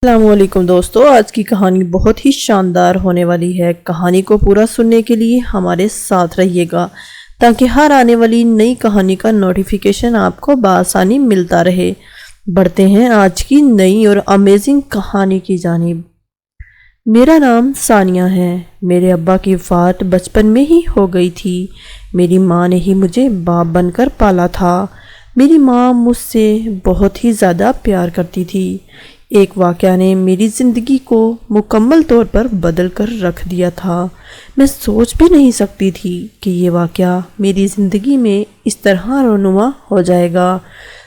السلام علیکم دوستو، آج کی کہانی بہت ہی شاندار ہونے والی ہے۔ کہانی کو پورا سننے کے لیے ہمارے ساتھ رہیے گا تاکہ ہر آنے والی نئی کہانی کا نوٹیفیکیشن آپ کو بآسانی ملتا رہے۔ بڑھتے ہیں آج کی نئی اور امیزنگ کہانی کی جانب۔ میرا نام ثانیہ ہے۔ میرے ابا کی وفات بچپن میں ہی ہو گئی تھی۔ میری ماں نے ہی مجھے باپ بن کر پالا تھا۔ میری ماں مجھ سے بہت ہی زیادہ پیار کرتی تھی۔ ایک واقعہ نے میری زندگی کو مکمل طور پر بدل کر رکھ دیا تھا۔ میں سوچ بھی نہیں سکتی تھی کہ یہ واقعہ میری زندگی میں اس طرح رونما ہو جائے گا۔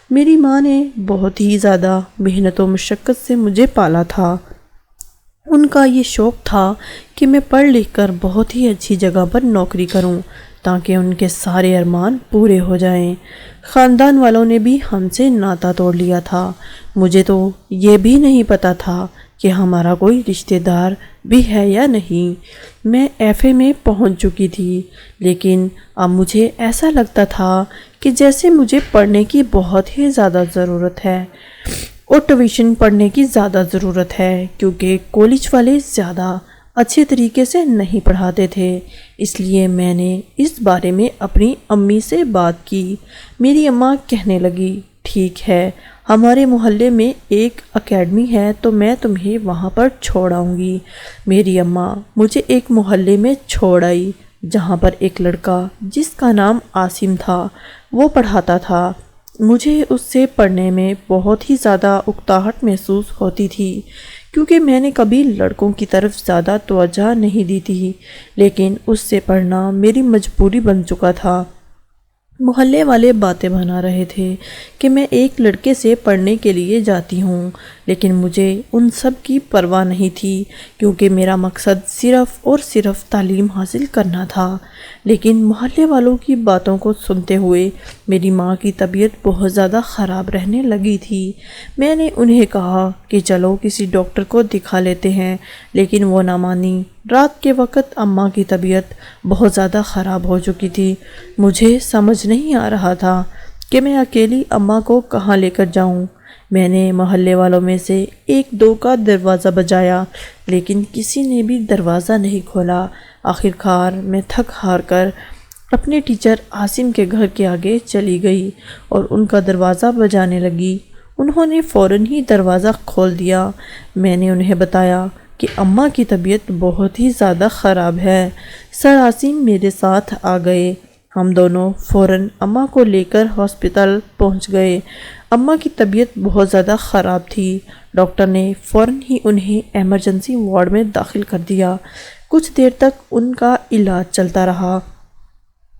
میری ماں نے بہت ہی زیادہ محنت و مشقت سے مجھے پالا تھا۔ ان کا یہ شوق تھا کہ میں پڑھ لکھ کر بہت ہی اچھی جگہ پر نوکری کروں تاکہ ان کے سارے ارمان پورے ہو جائیں۔ خاندان والوں نے بھی ہم سے ناتا توڑ لیا تھا۔ مجھے تو یہ بھی نہیں پتا تھا کہ ہمارا کوئی رشتہ دار بھی ہے یا نہیں۔ میں ایف اے میں پہنچ چکی تھی، لیکن اب مجھے ایسا لگتا تھا کہ جیسے مجھے پڑھنے کی بہت ہی زیادہ ضرورت ہے اور ٹیوشن پڑھنے کی زیادہ ضرورت ہے، کیونکہ کالج والے زیادہ اچھے طریقے سے نہیں پڑھاتے تھے۔ اس لیے میں نے اس بارے میں اپنی امی سے بات کی۔ میری اماں کہنے لگی، ٹھیک ہے، ہمارے محلے میں ایک اکیڈمی ہے تو میں تمہیں وہاں پر چھوڑ آؤں گی۔ میری اماں مجھے ایک محلے میں چھوڑ آئی جہاں پر ایک لڑکا جس کا نام عاصم تھا وہ پڑھاتا تھا۔ مجھے اس سے پڑھنے میں بہت ہی زیادہ اکتاہٹ محسوس ہوتی تھی، کیونکہ میں نے کبھی لڑکوں کی طرف زیادہ توجہ نہیں دی تھی، لیکن اس سے پڑھنا میری مجبوری بن چکا تھا۔ محلے والے باتیں بنا رہے تھے کہ میں ایک لڑکے سے پڑھنے کے لیے جاتی ہوں، لیکن مجھے ان سب کی پرواہ نہیں تھی، کیونکہ میرا مقصد صرف اور صرف تعلیم حاصل کرنا تھا۔ لیکن محلے والوں کی باتوں کو سنتے ہوئے میری ماں کی طبیعت بہت زیادہ خراب رہنے لگی تھی۔ میں نے انہیں کہا کہ چلو کسی ڈاکٹر کو دکھا لیتے ہیں، لیکن وہ نہ مانی۔ رات کے وقت اماں کی طبیعت بہت زیادہ خراب ہو چکی تھی۔ مجھے سمجھ نہیں آ رہا تھا کہ میں اکیلی اماں کو کہاں لے کر جاؤں۔ میں نے محلے والوں میں سے ایک دو کا دروازہ بجایا، لیکن کسی نے بھی دروازہ نہیں کھولا۔ آخرکار میں تھک ہار کر اپنے ٹیچر عاصم کے گھر کے آگے چلی گئی اور ان کا دروازہ بجانے لگی۔ انہوں نے فوراً ہی دروازہ کھول دیا۔ میں نے انہیں بتایا کہ اماں کی طبیعت بہت ہی زیادہ خراب ہے۔ سر عاصم میرے ساتھ آ گئے۔ ہم دونوں فوراً اماں کو لے کر ہاسپٹل پہنچ گئے۔ اماں کی طبیعت بہت زیادہ خراب تھی۔ ڈاکٹر نے فوراً ہی انہیں ایمرجنسی وارڈ میں داخل کر دیا۔ کچھ دیر تک ان کا علاج چلتا رہا۔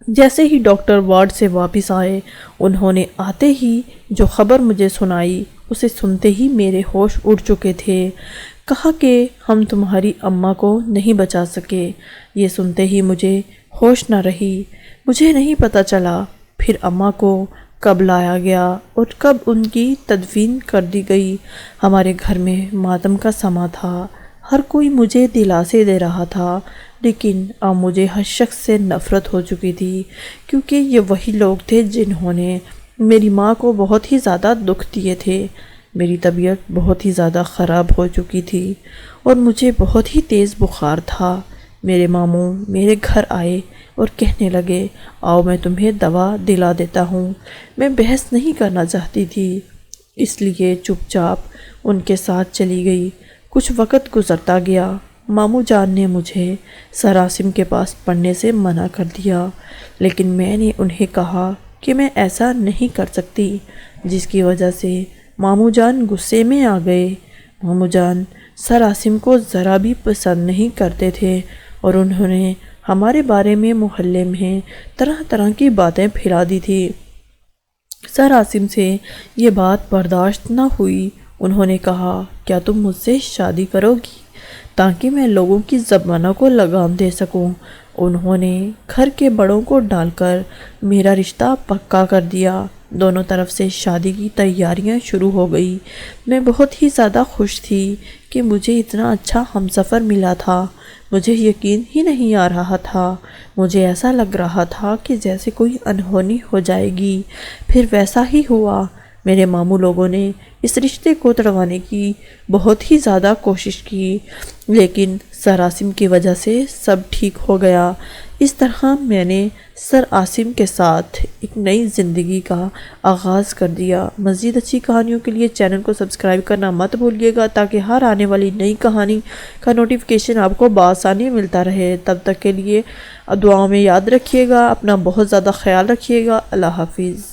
جیسے ہی ڈاکٹر وارڈ سے واپس آئے، انہوں نے آتے ہی جو خبر مجھے سنائی، اسے سنتے ہی میرے ہوش اڑ چکے تھے۔ کہا کہ ہم تمہاری اماں کو نہیں بچا سکے۔ یہ سنتے ہی مجھے ہوش نہ رہی۔ مجھے نہیں پتہ چلا پھر اماں کو کب لایا گیا اور کب ان کی تدفین کر دی گئی۔ ہمارے گھر میں ماتم کا سماں تھا۔ ہر کوئی مجھے دلاسے دے رہا تھا، لیکن اب مجھے ہر شخص سے نفرت ہو چکی تھی، کیونکہ یہ وہی لوگ تھے جنہوں نے میری ماں کو بہت ہی زیادہ دکھ دیے تھے۔ میری طبیعت بہت ہی زیادہ خراب ہو چکی تھی اور مجھے بہت ہی تیز بخار تھا۔ میرے ماموں میرے گھر آئے اور کہنے لگے، آؤ میں تمہیں دوا دلا دیتا ہوں۔ میں بحث نہیں کرنا چاہتی تھی، اس لیے چپ چاپ ان کے ساتھ چلی گئی۔ کچھ وقت گزرتا گیا۔ ماموں جان نے مجھے سر عاصم کے پاس پڑھنے سے منع کر دیا، لیکن میں نے انہیں کہا کہ میں ایسا نہیں کر سکتی، جس کی وجہ سے ماموں جان غصے میں آ گئے۔ ماموں جان سر عاصم کو ذرا بھی پسند نہیں کرتے تھے اور انہوں نے ہمارے بارے میں محلے میں طرح طرح کی باتیں پھیلا دی تھی۔ سر عاصم سے یہ بات برداشت نہ ہوئی۔ انہوں نے کہا، کیا تم مجھ سے شادی کرو گی تاکہ میں لوگوں کی زبانوں کو لگام دے سکوں؟ انہوں نے گھر کے بڑوں کو ڈال کر میرا رشتہ پکا کر دیا۔ دونوں طرف سے شادی کی تیاریاں شروع ہو گئی۔ میں بہت ہی زیادہ خوش تھی کہ مجھے اتنا اچھا ہمسفر ملا تھا۔ مجھے یقین ہی نہیں آ رہا تھا۔ مجھے ایسا لگ رہا تھا کہ جیسے کوئی انہونی ہو جائے گی۔ پھر ویسا ہی ہوا۔ میرے ماموں لوگوں نے اس رشتے کو تڑوانے کی بہت ہی زیادہ کوشش کی، لیکن سر عاصم کی وجہ سے سب ٹھیک ہو گیا۔ اس طرح میں نے سر عاصم کے ساتھ ایک نئی زندگی کا آغاز کر دیا۔ مزید اچھی کہانیوں کے لیے چینل کو سبسکرائب کرنا مت بھولیے گا تاکہ ہر آنے والی نئی کہانی کا نوٹیفیکیشن آپ کو بآسانی ملتا رہے۔ تب تک کے لیے دعاؤں میں یاد رکھیے گا، اپنا بہت زیادہ خیال رکھیے گا۔ اللہ حافظ۔